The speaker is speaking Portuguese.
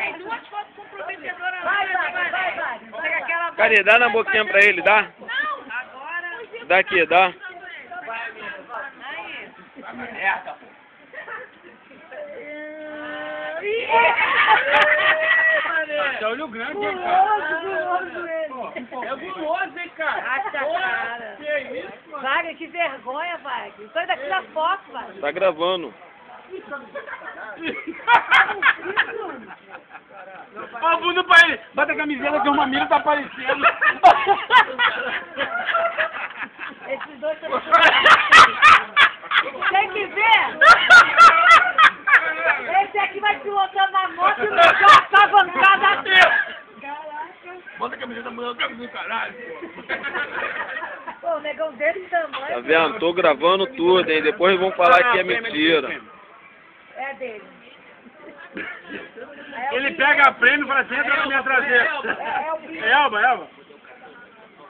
Tem duas fotos comprometedoras lá. Vai. Cadê? Dá na boquinha pra ele, dá? Não. Agora. Dá aqui, dá. Merda, pô. Tá olho grande, hein, cara? Guloso ele. É guloso, hein, cara? Acha cara. Que isso, mano? Wagner, que vergonha, Wagner. Sai daqui da foto, Wagner. Tá gravando. Ó, o bunda pra ele. Bota a camiseta que o mamilo tá aparecendo. Esses dois estão... Tem que ver. Esse aqui vai pilotando na moto e o negócio tá bancada aqui. Bota a camiseta do caralho, pô. Pô, o negão desse tamanho. Tá vendo? Tô gravando tudo, hein? Depois vão falar que é mentira. É dele. Ele pega a prêmio e fala assim, entra na minha traseira. É o bicho. É Elba, Elba.